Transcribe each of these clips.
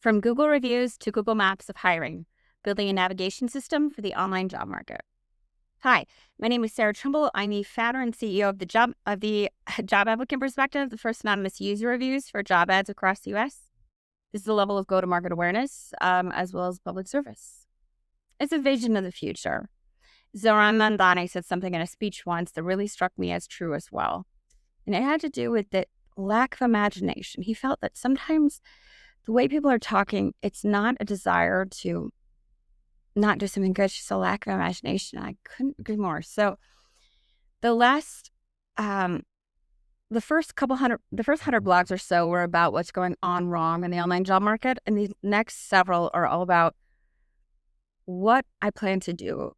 From Google reviews to Google Maps of hiring, building a navigation system for the online job market. Hi, my name is Sarah Trimble. I'm the founder and CEO of the Job Applicant Perspective, the first anonymous user reviews for job ads across the U.S. This is the level of go-to-market awareness, as well as public service. It's a vision of the future. Zoran Mandani said something in a speech once that really struck me as true as well. And it had to do with the lack of imagination. He felt that sometimes the way people are talking, it's not a desire to not do something good, it's just a lack of imagination. I couldn't agree more. So the first 100 blogs or so were about what's going on wrong in the online job market. And the next several are all about what I plan to do,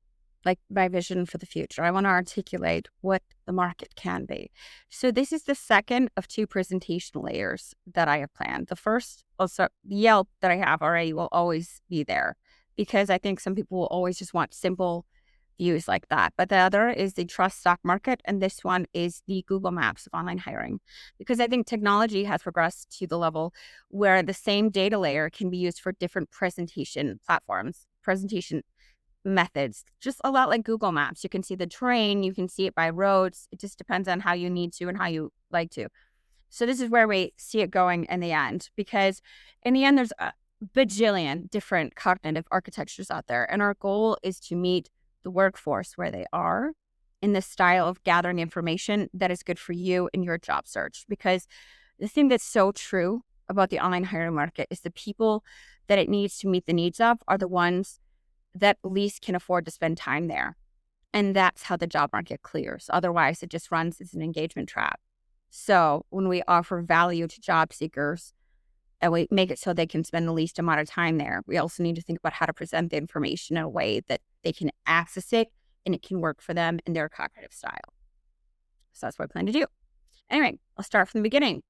like my vision for the future. I want to articulate what the market can be. So this is the second of two presentation layers that I have planned. The first, also Yelp that I have already, will always be there because I think some people will always just want simple views like that. But the other is the trust stock market, and this one is the Google Maps of online hiring, because I think technology has progressed to the level where the same data layer can be used for different presentation platforms, presentation methods, just a lot like Google Maps. You can see the terrain, you can see it by roads. It just depends on how you need to and how you like to. So this is where we see it going in the end, because in the end, there's a bajillion different cognitive architectures out there. And our goal is to meet the workforce where they are in the style of gathering information that is good for you in your job search. Because the thing that's so true about the online hiring market is the people that it needs to meet the needs of are the ones that least can afford to spend time there. And that's how the job market clears. Otherwise, it just runs as an engagement trap. So when we offer value to job seekers and we make it so they can spend the least amount of time there, we also need to think about how to present the information in a way that they can access it and it can work for them in their cognitive style. So that's what I plan to do. Anyway, I'll start from the beginning.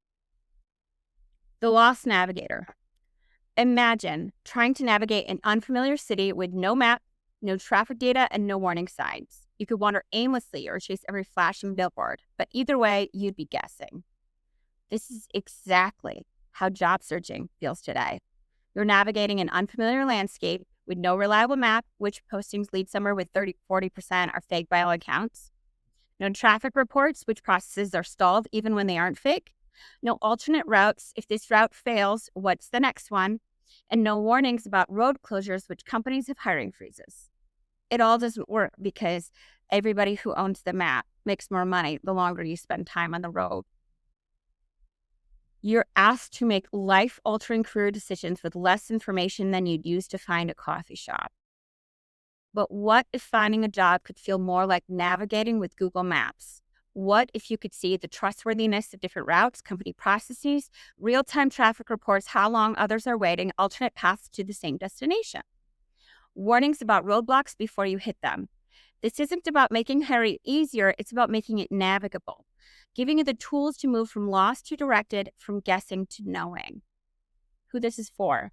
The Lost Navigator. Imagine trying to navigate an unfamiliar city with no map, no traffic data, and no warning signs. You could wander aimlessly or chase every flashing billboard, but either way, you'd be guessing. This is exactly how job searching feels today. You're navigating an unfamiliar landscape with no reliable map, which postings lead somewhere with 40% are fake by all accounts. No traffic reports, which processes are stalled even when they aren't fake. No alternate routes. If this route fails, what's the next one? And no warnings about road closures, which companies have hiring freezes. It all doesn't work because everybody who owns the map makes more money the longer you spend time on the road. You're asked to make life-altering career decisions with less information than you'd use to find a coffee shop. But what if finding a job could feel more like navigating with Google Maps? What if you could see the trustworthiness of different routes, company processes, real-time traffic reports, how long others are waiting, alternate paths to the same destination? Warnings about roadblocks before you hit them. This isn't about making hiring easier, it's about making it navigable, giving you the tools to move from lost to directed, from guessing to knowing. Who this is for?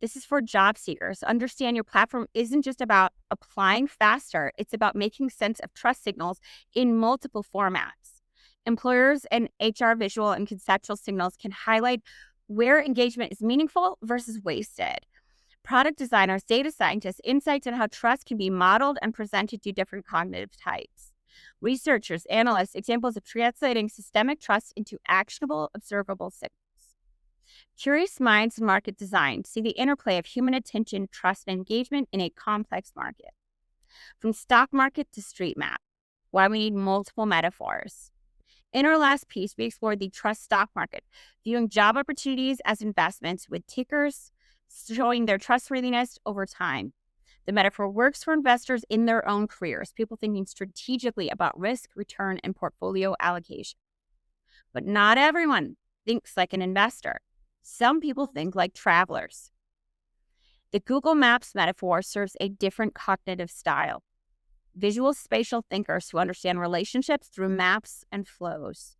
This is for job seekers. Understand your platform isn't just about applying faster. It's about making sense of trust signals in multiple formats. Employers and HR visual and conceptual signals can highlight where engagement is meaningful versus wasted. Product designers, data scientists, insights on how trust can be modeled and presented to different cognitive types. Researchers, analysts, examples of translating systemic trust into actionable, observable signals. Curious minds in market design see the interplay of human attention, trust, and engagement in a complex market. From stock market to street map, why we need multiple metaphors. In our last piece, we explored the trust stock market, viewing job opportunities as investments with tickers, showing their trustworthiness over time. The metaphor works for investors in their own careers, people thinking strategically about risk, return, and portfolio allocation. But not everyone thinks like an investor. Some people think like travelers. The Google Maps metaphor serves a different cognitive style. Visual spatial thinkers who understand relationships through maps and flows.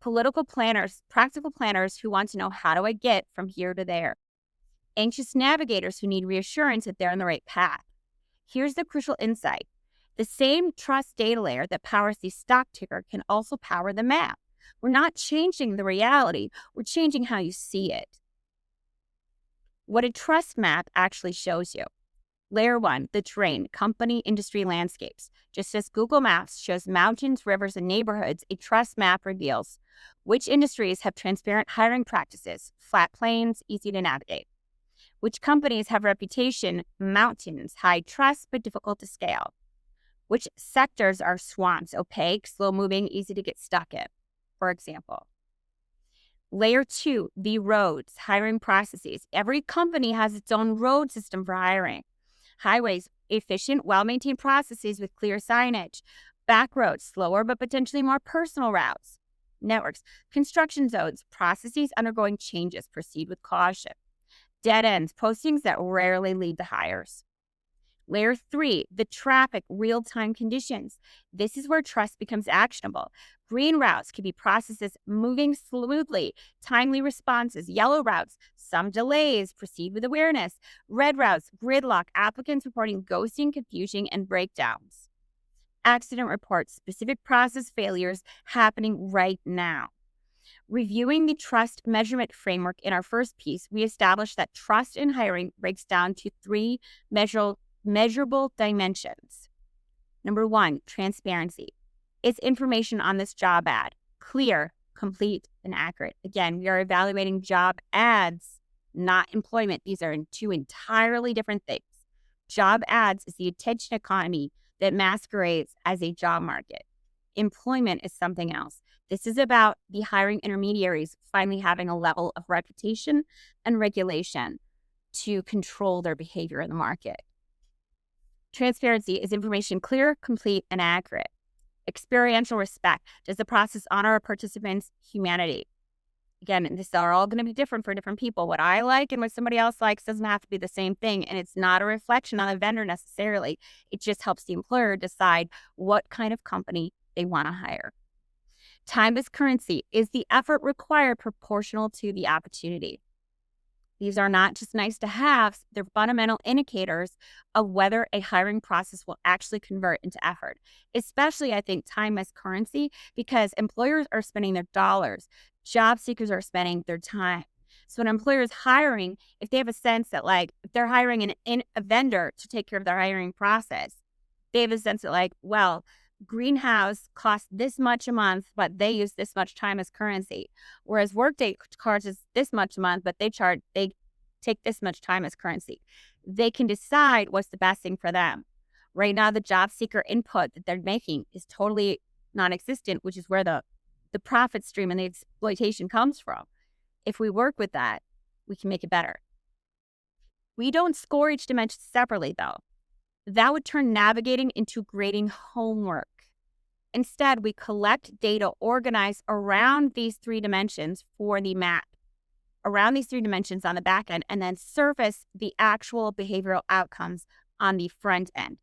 Political planners, practical planners who want to know, how do I get from here to there? Anxious navigators who need reassurance that they're on the right path. Here's the crucial insight. The same trust data layer that powers the stock ticker can also power the map. We're not changing the reality, we're changing how you see it. What a trust map actually shows you. Layer 1, the terrain, company, industry, landscapes. Just as Google Maps shows mountains, rivers, and neighborhoods, a trust map reveals which industries have transparent hiring practices, flat plains, easy to navigate. Which companies have reputation, mountains, high trust, but difficult to scale. Which sectors are swamps, opaque, slow moving, easy to get stuck in, for example. Layer 2, the roads, hiring processes. Every company has its own road system for hiring. Highways, efficient, well-maintained processes with clear signage. Back roads, slower but potentially more personal routes. Networks, construction zones, processes undergoing changes, proceed with caution. Dead ends, postings that rarely lead to hires. Layer 3, the traffic, real-time conditions. This is where trust becomes actionable. Green routes can be processes moving smoothly, timely responses. Yellow routes, some delays, proceed with awareness. Red routes, gridlock, applicants reporting ghosting, confusion, and breakdowns. Accident reports, specific process failures happening right now. Reviewing the trust measurement framework in our first piece, we established that trust in hiring breaks down to 3 measurable dimensions. Number 1, transparency. Is information on this job ad clear, complete, and accurate? Again, we are evaluating job ads, not employment. These are 2 entirely different things. Job ads is the attention economy that masquerades as a job market. Employment is something else. This is about the hiring intermediaries finally having a level of reputation and regulation to control their behavior in the market. Transparency, is information clear, complete, and accurate? Experiential respect. Does the process honor a participant's humanity? Again, this are all going to be different for different people. What I like and what somebody else likes doesn't have to be the same thing. And it's not a reflection on the vendor necessarily. It just helps the employer decide what kind of company they want to hire. Time is currency. Is the effort required proportional to the opportunity? These are not just nice to have, they're fundamental indicators of whether a hiring process will actually convert into effort. Especially, I think, time as currency, because employers are spending their dollars. Job seekers are spending their time. So an employer is hiring, if they have a sense that, like, if they're hiring a vendor to take care of their hiring process, they have a sense that, like, well, Greenhouse costs this much a month, but they use this much time as currency. Whereas Workday charges this much a month, but they take this much time as currency. They can decide what's the best thing for them. Right now, the job seeker input that they're making is totally non-existent, which is where the profit stream and the exploitation comes from. If we work with that, we can make it better. We don't score each dimension separately, though. That would turn navigating into grading homework. Instead, we collect data organized around these 3 dimensions for the map, around these 3 dimensions on the back end, and then surface the actual behavioral outcomes on the front end.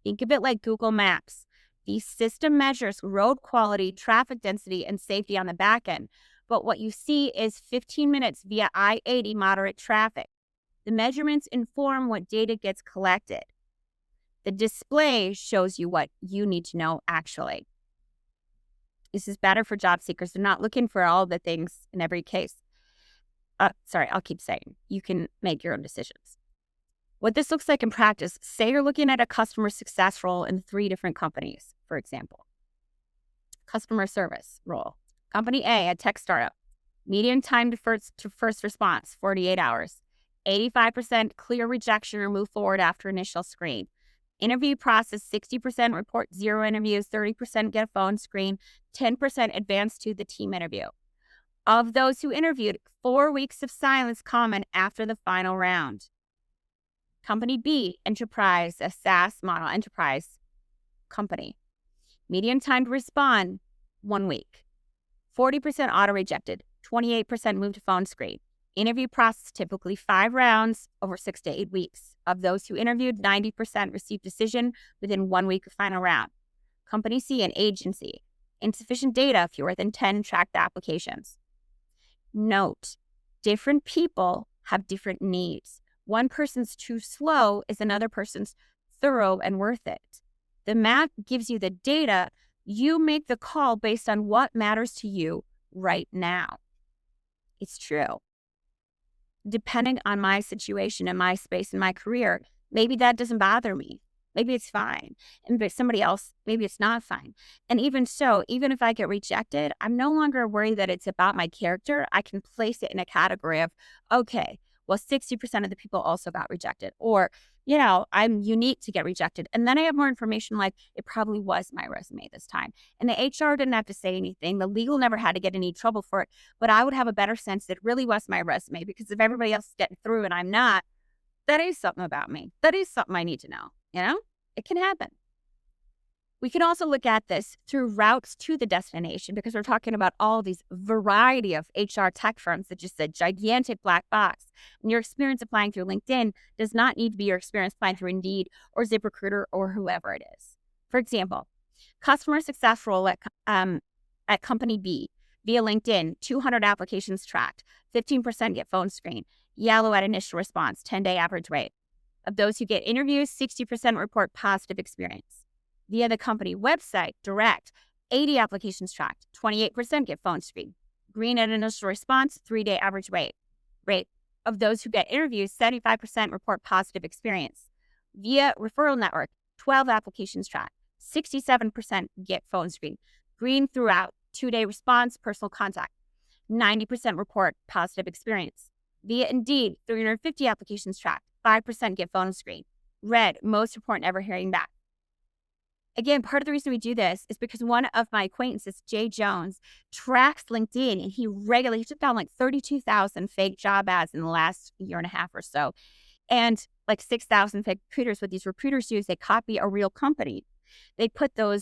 Think of it like Google Maps. The system measures road quality, traffic density, and safety on the back end. But what you see is 15 minutes via I-80 moderate traffic. The measurements inform what data gets collected. The display shows you what you need to know actually. This is better for job seekers. They're not looking for all the things in every case. I'll keep saying. You can make your own decisions. What this looks like in practice, say you're looking at a customer success role in 3 different companies, for example. Customer service role. Company A, a tech startup. Median time to first response, 48 hours. 85% clear rejection or move forward after initial screen. Interview process, 60% report 0 interviews, 30% get a phone screen, 10% advance to the team interview. Of those who interviewed, 4 weeks of silence common after the final round. Company B, enterprise, a SaaS model enterprise company. Median time to respond, 1 week. 40% auto-rejected, 28% moved to phone screen. Interview process, typically 5 rounds over 6 to 8 weeks. Of those who interviewed, 90% received decision within 1 week of final round. Company C, an agency. Insufficient data, fewer than 10 tracked applications. Note, different people have different needs. One person's too slow is another person's thorough and worth it. The map gives you the data. You make the call based on what matters to you right now. It's true. depending on my situation and my space and my career, maybe that doesn't bother me. Maybe it's fine. And but somebody else, maybe it's not fine. And even so, even if I get rejected, I'm no longer worried that it's about my character. I can place it in a category of, okay, well, 60% of the people also got rejected. Or, I'm unique to get rejected. And then I have more information like it probably was my resume this time. And the HR didn't have to say anything. The legal never had to get any trouble for it. But I would have a better sense that it really was my resume, because if everybody else is getting through and I'm not, that is something about me. That is something I need to know. It can happen. We can also look at this through routes to the destination, because we're talking about all these variety of HR tech firms that just a gigantic black box. And your experience applying through LinkedIn does not need to be your experience applying through Indeed or ZipRecruiter or whoever it is. For example, customer success role at company B via LinkedIn, 200 applications tracked, 15% get phone screen, yellow at initial response, 10-day average rate. Of those who get interviews, 60% report positive experience. Via the company website, direct, 80 applications tracked, 28% get phone screen. Green at initial response, 3-day average rate. Of those who get interviews, 75% report positive experience. Via referral network, 12 applications tracked, 67% get phone screen. Green throughout, 2-day response, personal contact. 90% report positive experience. Via Indeed, 350 applications tracked, 5% get phone screen. Red, most report never hearing back. Again, part of the reason we do this is because one of my acquaintances, Jay Jones, tracks LinkedIn, and he took down like 32,000 fake job ads in the last year and a half or so. And like 6,000 fake recruiters. What these recruiters do is they copy a real company. They put the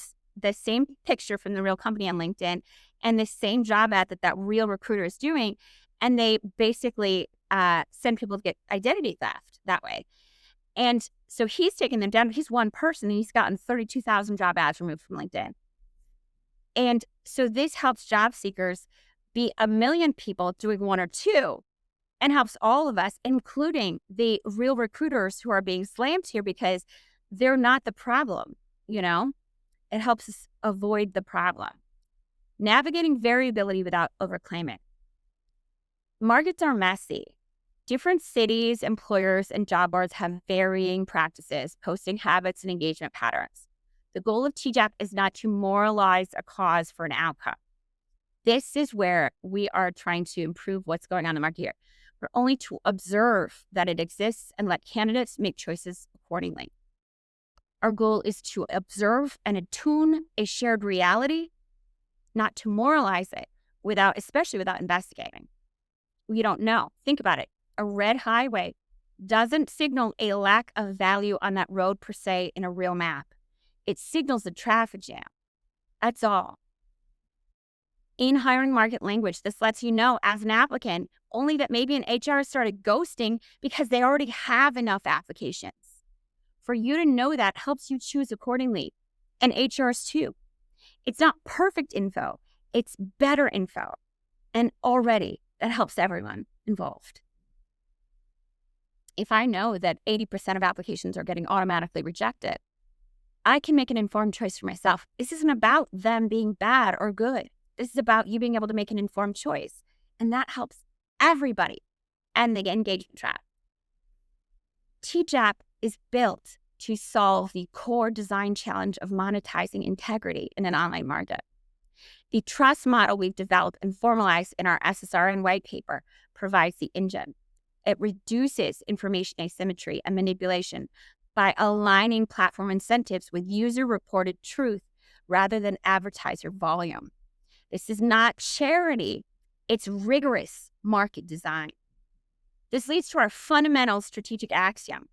same picture from the real company on LinkedIn and the same job ad that real recruiter is doing. And they basically send people to get identity theft that way. And so he's taken them down. He's one person, and he's gotten 32,000 job ads removed from LinkedIn. And so this helps job seekers be 1 million people doing one or two, and helps all of us, including the real recruiters who are being slammed here, because they're not the problem, It helps us avoid the problem. Navigating variability without overclaiming. Markets are messy. Different cities, employers, and job boards have varying practices, posting habits, and engagement patterns. The goal of TJAP is not to moralize a cause for an outcome. This is where we are trying to improve what's going on in the market here. We're only to observe that it exists and let candidates make choices accordingly. Our goal is to observe and attune a shared reality, not to moralize it, especially without investigating. We don't know. Think about it. A red highway doesn't signal a lack of value on that road per se in a real map. It signals a traffic jam. That's all. In hiring market language, this lets you know as an applicant only that maybe an HR started ghosting because they already have enough applications. For you to know that helps you choose accordingly, and HRs too. It's not perfect info, it's better info. And already that helps everyone involved. If I know that 80% of applications are getting automatically rejected, I can make an informed choice for myself. This isn't about them being bad or good. This is about you being able to make an informed choice. And that helps everybody and the engagement trap. TJAP is built to solve the core design challenge of monetizing integrity in an online market. The trust model we've developed and formalized in our SSRN white paper provides the engine. It reduces information asymmetry and manipulation by aligning platform incentives with user-reported truth rather than advertiser volume. This is not charity. It's rigorous market design. This leads to our fundamental strategic axiom.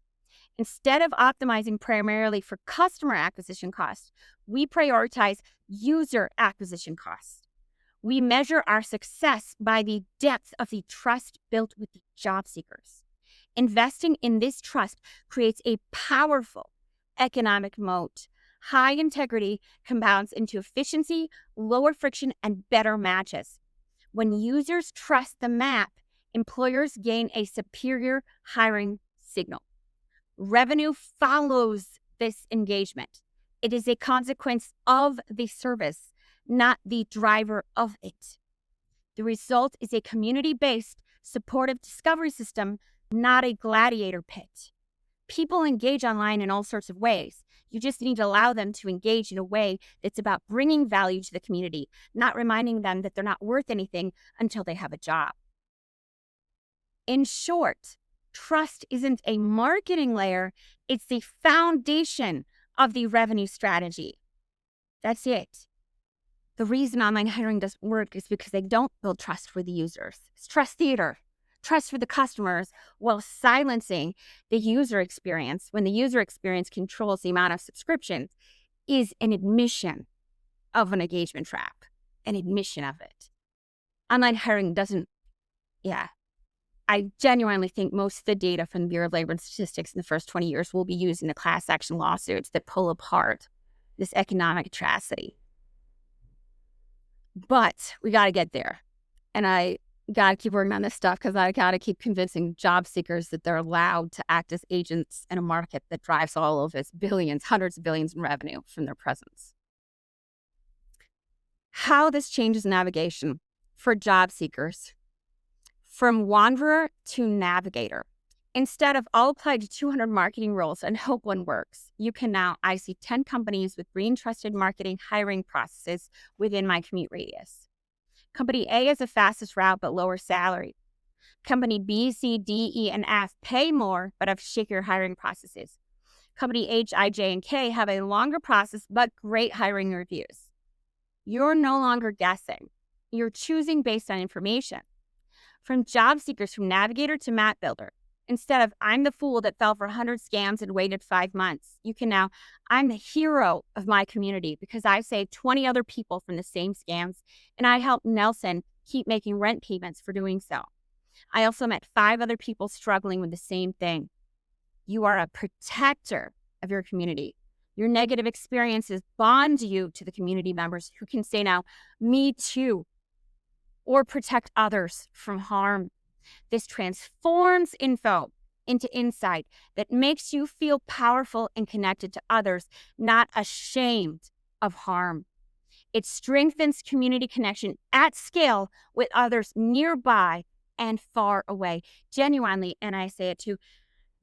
Instead of optimizing primarily for customer acquisition costs, we prioritize user acquisition costs. We measure our success by the depth of the trust built with the job seekers. Investing in this trust creates a powerful economic moat. High integrity compounds into efficiency, lower friction, and better matches. When users trust the map, employers gain a superior hiring signal. Revenue follows this engagement. It is a consequence of the service, not the driver of it. The result is a community-based, supportive discovery system, not a gladiator pit. People engage online in all sorts of ways. You just need to allow them to engage in a way that's about bringing value to the community, not reminding them that they're not worth anything until they have a job. In short, trust isn't a marketing layer, it's the foundation of the revenue strategy. That's it. The reason online hiring doesn't work is because they don't build trust for the users. It's trust theater, trust for the customers, while silencing the user experience when the user experience controls the amount of subscriptions is an admission of an engagement trap, an admission of it. Online hiring doesn't, I genuinely think most of the data from the Bureau of Labor and Statistics in the first 20 years will be used in the class action lawsuits that pull apart this economic atrocity. But we got to get there. And I got to keep working on this stuff because I got to keep convincing job seekers that they're allowed to act as agents in a market that drives all of its billions, hundreds of billions in revenue from their presence. How this changes navigation for job seekers. From wanderer to navigator. Instead of I'll apply to 200 marketing roles and hope one works, you can now, I see 10 companies with green trusted marketing hiring processes within my commute radius. Company A is the fastest route but lower salary. Company B, C, D, E, and F pay more but have shakier hiring processes. Company H, I, J, and K have a longer process but great hiring reviews. You're no longer guessing. You're choosing based on information. From job seekers from navigator to map builder. Instead of I'm the fool that fell for 100 scams and waited 5 months, you can now, I'm the hero of my community because I saved 20 other people from the same scams and I helped Nelson keep making rent payments for doing so. I also met 5 other people struggling with the same thing. You are a protector of your community. Your negative experiences bond you to the community members who can say now, me too, or protect others from harm. This transforms info into insight that makes you feel powerful and connected to others, not ashamed of harm. It strengthens community connection at scale with others nearby and far away. Genuinely, and I say it too,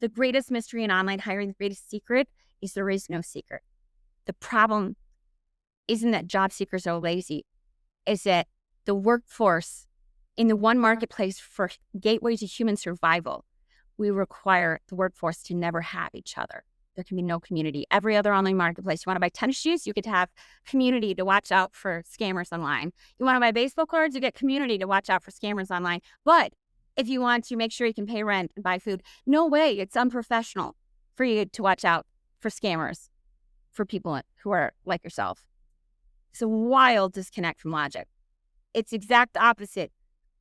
the greatest mystery in online hiring, the greatest secret is there is no secret. The problem isn't that job seekers are lazy, is that the workforce in the one marketplace for gateway to human survival, we require the workforce to never have each other. There can be no community. Every other online marketplace, you want to buy tennis shoes, you get to have community to watch out for scammers online. You want to buy baseball cards, you get community to watch out for scammers online. But if you want to make sure you can pay rent and buy food, no way, it's unprofessional for you to watch out for scammers, for people who are like yourself. It's a wild disconnect from logic. It's exact opposite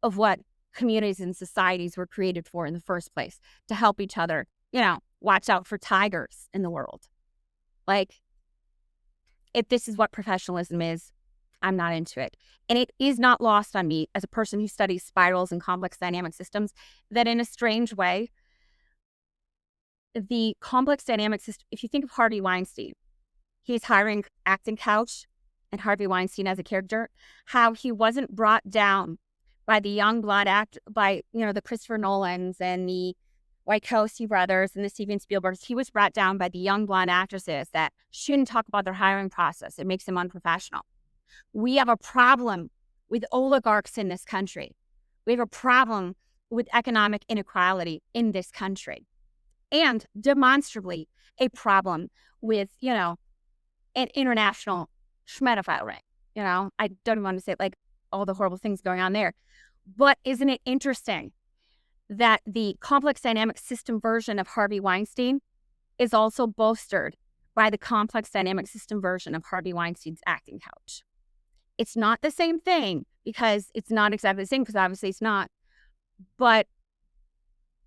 of what communities and societies were created for in the first place, to help each other, watch out for tigers in the world. Like, if this is what professionalism is, I'm not into it. And it is not lost on me as a person who studies spirals and complex dynamic systems that in a strange way, the complex dynamic system, if you think of Harvey Weinstein, he's hiring acting couch and Harvey Weinstein as a character, how he wasn't brought down by the young blood by the Christopher Nolans and the Wachowski brothers and the Steven Spielbergs. He was brought down by the young blonde actresses that shouldn't talk about their hiring process. It makes them unprofessional. We have a problem with oligarchs in this country. We have a problem with economic inequality in this country. And demonstrably a problem with, an international schmedophile ring. I don't even want to say all the horrible things going on there. But isn't it interesting that the complex dynamic system version of Harvey Weinstein is also bolstered by the complex dynamic system version of Harvey Weinstein's acting couch? It's not the same thing because it's not exactly the same, because obviously it's not. But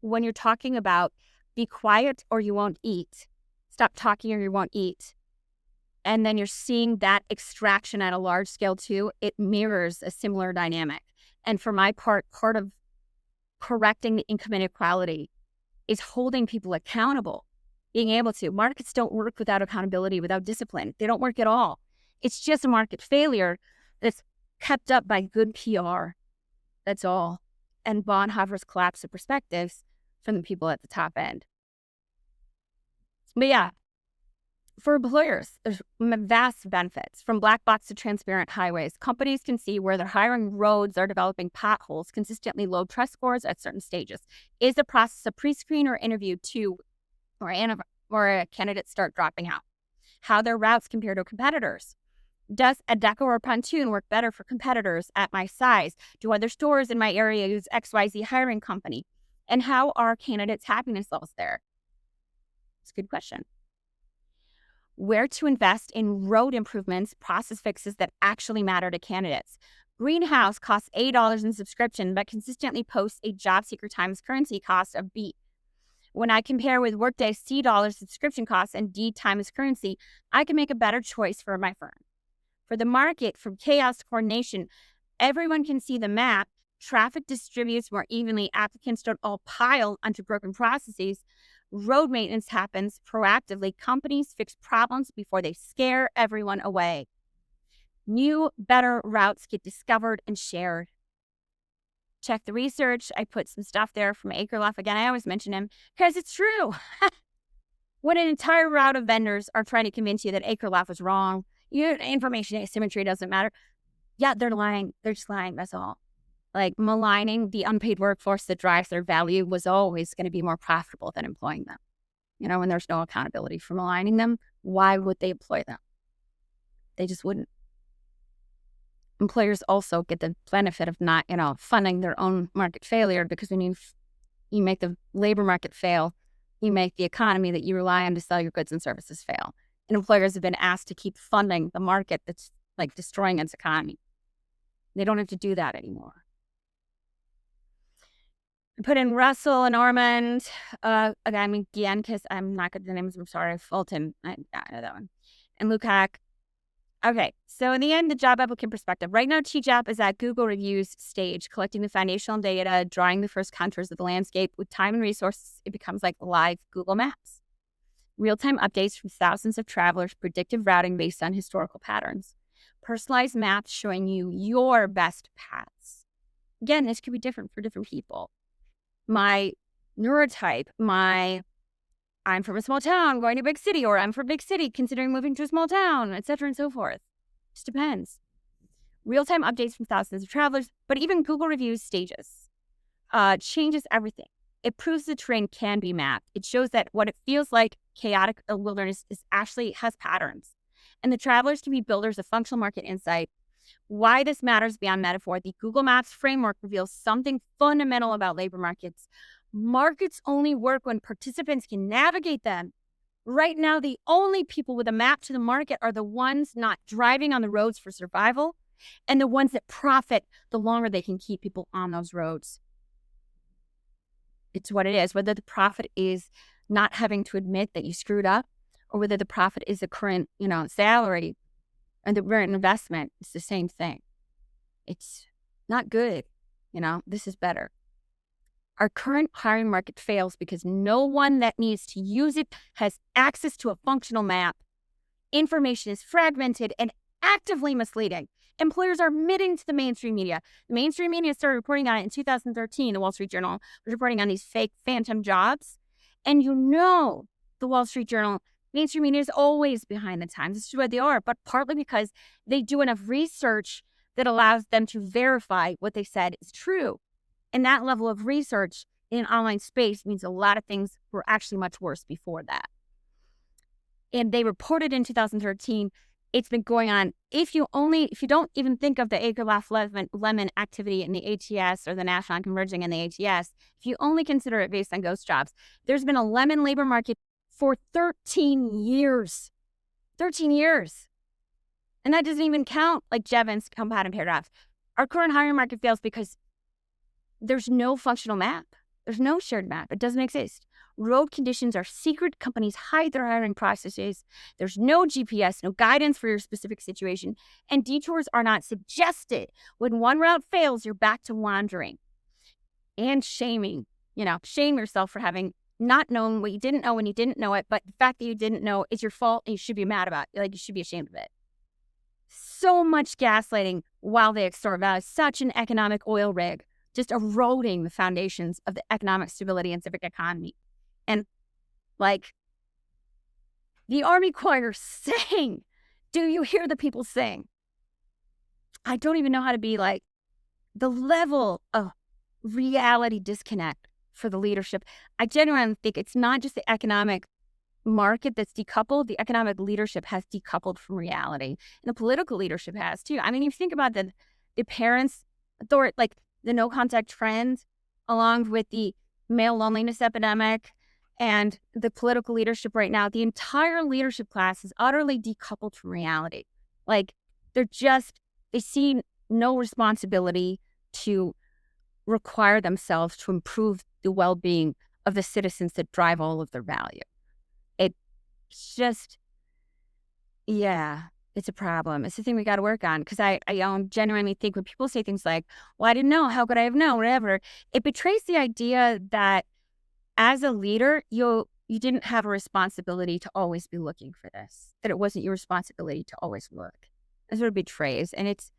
when you're talking about be quiet or you won't eat, stop talking or you won't eat, and then you're seeing that extraction at a large scale too, it mirrors a similar dynamic. And for my part of correcting the income inequality is holding people accountable, being able to. Markets don't work without accountability, without discipline. They don't work at all. It's just a market failure that's kept up by good PR. That's all. and Bonhoeffer's collapse of perspectives from the people at the top end. But yeah, for employers, there's vast benefits. From black box to transparent highways, companies can see where they're hiring roads or developing potholes, consistently low trust scores at certain stages. Is the process a pre-screen or interview to or candidates start dropping out? How their routes compare to competitors. Does a deco or pontoon work better for competitors at my size? Do other stores in my area use XYZ hiring company? And how are candidates' happiness levels there? It's a good question. Where to invest in road improvements, process fixes that actually matter to candidates. Greenhouse costs $8 in subscription, but consistently posts a job seeker times currency cost of B. When I compare with Workday $C subscription costs and D times currency, I can make a better choice for my firm. For the market, from chaos to coordination, everyone can see the map. Traffic distributes more evenly. Applicants don't all pile onto broken processes. Road maintenance happens proactively. Companies fix problems before they scare everyone away. New, better routes get discovered and shared. Check the research. I put some stuff there from Akerlof. Again, I always mention him because it's true. When an entire route of vendors are trying to convince you that Akerlof is wrong, information asymmetry doesn't matter. Yeah, they're lying. They're just lying. That's all. Like maligning the unpaid workforce that drives their value was always going to be more profitable than employing them. When there's no accountability for maligning them, why would they employ them? They just wouldn't. Employers also get the benefit of not, funding their own market failure, because when you make the labor market fail, you make the economy that you rely on to sell your goods and services fail. And employers have been asked to keep funding the market that's like destroying its economy. They don't have to do that anymore. I put in Russell and Ormond. Again, because I'm not good at the names. I'm sorry. Fulton. I know that one. And Lukac. Okay, so in the end, the job applicant perspective. Right now, TJAP is at Google reviews stage, collecting the foundational data, drawing the first contours of the landscape. With time and resources, it becomes like live Google Maps. Real-time updates from thousands of travelers, predictive routing based on historical patterns. Personalized maps showing you your best paths. Again, this could be different for different people. My neurotype, I'm from a small town going to a big city, or I'm from a big city considering moving to a small town, etc. and so forth. Just depends. Real-time updates from thousands of travelers, but even Google reviews stages changes everything. It proves the terrain can be mapped. It shows that what it feels like chaotic wilderness is actually has patterns. And the travelers can be builders of functional market insight. Why this matters beyond metaphor, the Google Maps framework reveals something fundamental about labor markets. Markets only work when participants can navigate them. Right now, the only people with a map to the market are the ones not driving on the roads for survival, and the ones that profit the longer they can keep people on those roads. It's what it is. Whether the profit is not having to admit that you screwed up, or whether the profit is the current, salary and the current investment, it's the same thing. It's not good. This is better. Our current hiring market fails because no one that needs to use it has access to a functional map. Information is fragmented and actively misleading. Employers are admitting to the mainstream media. The mainstream media started reporting on it in 2013. The Wall Street Journal was reporting on these fake phantom jobs. And the Wall Street Journal, mainstream media is always behind the times. This is what they are, but partly because they do enough research that allows them to verify what they said is true. And that level of research in an online space means a lot of things were actually much worse before that. And they reported in 2013, it's been going on. If you don't even think of the Akerlof-Lemon activity in the ATS or the National Converging in the ATS, if you only consider it based on ghost jobs, there's been a lemon labor market for 13 years. 13 years. And that doesn't even count like Jevons, compound, and paradox. Our current hiring market fails because there's no functional map. There's no shared map. It doesn't exist. Road conditions are secret. Companies hide their hiring processes. There's no GPS, no guidance for your specific situation. And detours are not suggested. When one route fails, you're back to wandering. And shaming. Shame yourself for having not known what you didn't know when you didn't know it. But the fact that you didn't know is your fault and you should be mad about it. Like, you should be ashamed of it. So much gaslighting while they extort value. Such an economic oil rig. just eroding the foundations of the economic stability and civic economy. And like the Army choir sang, do you hear the people sing? I don't even know how to be like the level of reality disconnect for the leadership. I genuinely think it's not just the economic market that's decoupled. The economic leadership has decoupled from reality, and the political leadership has too. I mean, if you think about the parents, like the no contact trend, along with the male loneliness epidemic, and the political leadership right now, the entire leadership class is utterly decoupled from reality. Like they see no responsibility to require themselves to improve the well-being of the citizens that drive all of their value. It's just, yeah, it's a problem. It's a thing we got to work on, because I genuinely think when people say things like, well, I didn't know, how could I have known, whatever, it betrays the idea that as a leader, you didn't have a responsibility to always be looking for this, that it wasn't your responsibility to always look. That's what it betrays. And it's,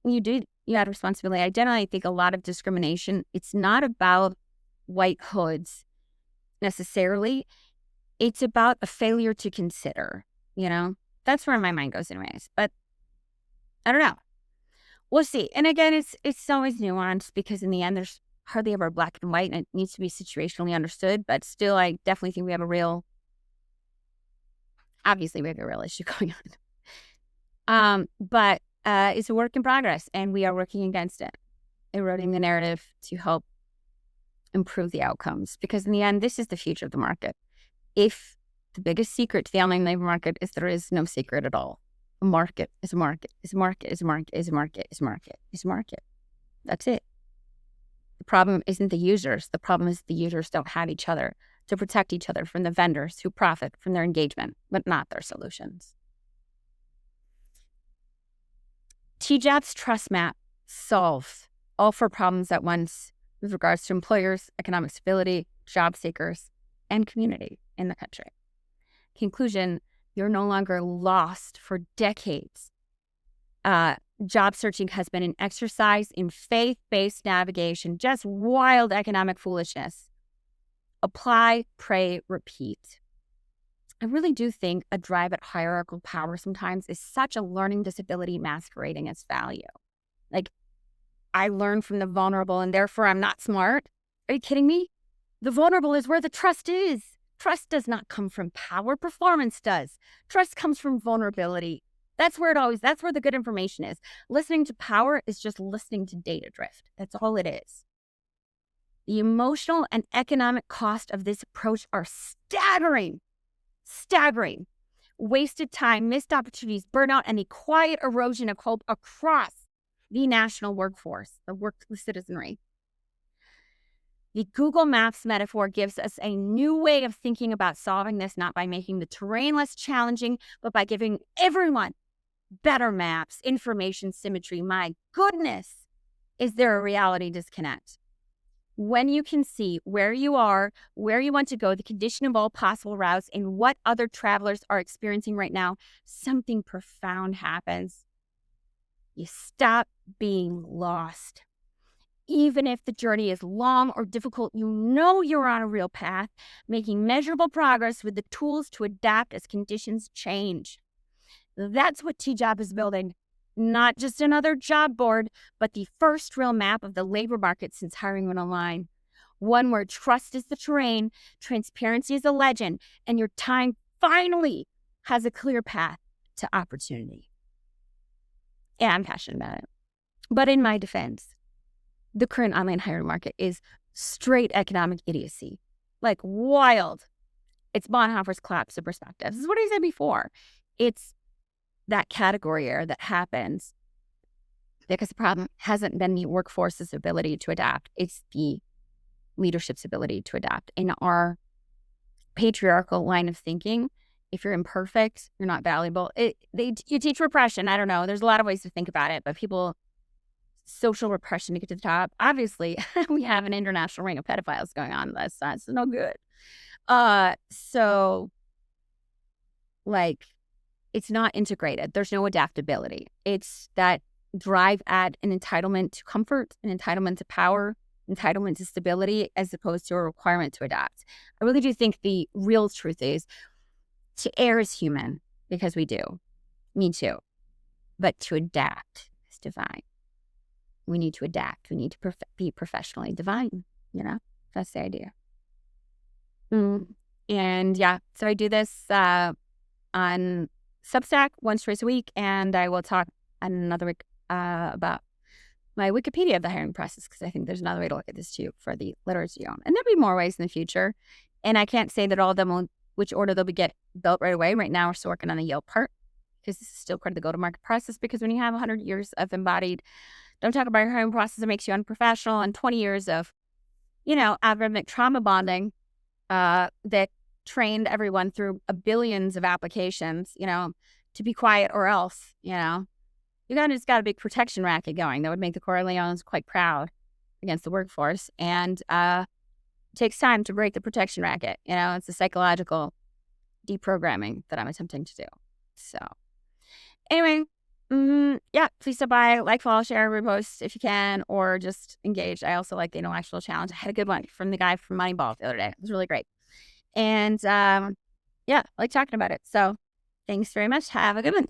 you had responsibility. I generally think a lot of discrimination, it's not about white hoods necessarily. It's about a failure to consider, That's where my mind goes anyways. But I don't know. We'll see. And again, it's always nuanced, because in the end, there's hardly ever black and white, and it needs to be situationally understood. But still, I definitely think we have a real issue going on. But it's a work in progress, and we are working against it, eroding the narrative to help improve the outcomes. Because in the end, this is the future of the market. If the biggest secret to the online labor market is there is no secret at all. A market is a market, is a market, is a market, is a market, is a market, is a market. That's it. The problem isn't the users. The problem is the users don't have each other to protect each other from the vendors who profit from their engagement, but not their solutions. TJAP's trust map solves all four problems at once with regards to employers, economic stability, job seekers, and community in the country. Conclusion, you're no longer lost for decades. Job searching has been an exercise in faith-based navigation, just wild economic foolishness. Apply, pray, repeat. I really do think a drive at hierarchical power sometimes is such a learning disability masquerading as value. Like, I learn from the vulnerable and therefore I'm not smart. Are you kidding me? The vulnerable is where the trust is. Trust does not come from power. Performance does. Trust comes from vulnerability. That's where the good information is. Listening to power is just listening to data drift. That's all it is. The emotional and economic cost of this approach are staggering. Staggering. Wasted time, missed opportunities, burnout, and the quiet erosion of hope across the national workforce, the citizenry. The Google Maps metaphor gives us a new way of thinking about solving this, not by making the terrain less challenging, but by giving everyone better maps, information symmetry. My goodness, is there a reality disconnect? When you can see where you are, where you want to go, the condition of all possible routes, and what other travelers are experiencing right now, something profound happens. You stop being lost. Even if the journey is long or difficult, you know you're on a real path, making measurable progress with the tools to adapt as conditions change. That's what TJAP is building. Not just another job board, but the first real map of the labor market since hiring went online. One where trust is the terrain, transparency is a legend, and your time finally has a clear path to opportunity. Yeah, I'm passionate about it. But in my defense, the current online hiring market is straight economic idiocy. Like wild. It's Bonhoeffer's collapse of perspective. This is what I said before. It's that category error that happens because the problem hasn't been the workforce's ability to adapt. It's the leadership's ability to adapt. In our patriarchal line of thinking, if you're imperfect, you're not valuable. You teach repression. I don't know. There's a lot of ways to think about it, but social repression to get to the top. Obviously, we have an international ring of pedophiles going on. That's no good. It's not integrated. There's no adaptability. It's that drive at an entitlement to comfort, an entitlement to power, entitlement to stability, as opposed to a requirement to adapt. I really do think the real truth is to err is human, because we do. Me too. But to adapt is divine. We need to adapt. We need to be professionally divine. That's the idea. And yeah, so I do this on Substack once, twice a week, and I will talk another week about my Wikipedia of the hiring process, because I think there's another way to look at this too for the literacy own. And there'll be more ways in the future. And I can't say that all of them will, which order they'll get built right away. Right now, we're still working on the Yelp part, because this is still part of the go-to-market process. Because when you have 100 years of embodied, don't talk about your hiring process, it makes you unprofessional, and 20 years of, algorithmic trauma bonding that trained everyone through billions of applications, to be quiet or else, you just got a big protection racket going that would make the Corleones quite proud against the workforce. And it takes time to break the protection racket. It's a psychological deprogramming that I'm attempting to do. So anyway, yeah, please stop by, like, follow, share, repost if you can, or just engage. I also like the intellectual challenge. I had a good one from the guy from Moneyball the other day. It was really great. And yeah, I like talking about it. So thanks very much. Have a good one.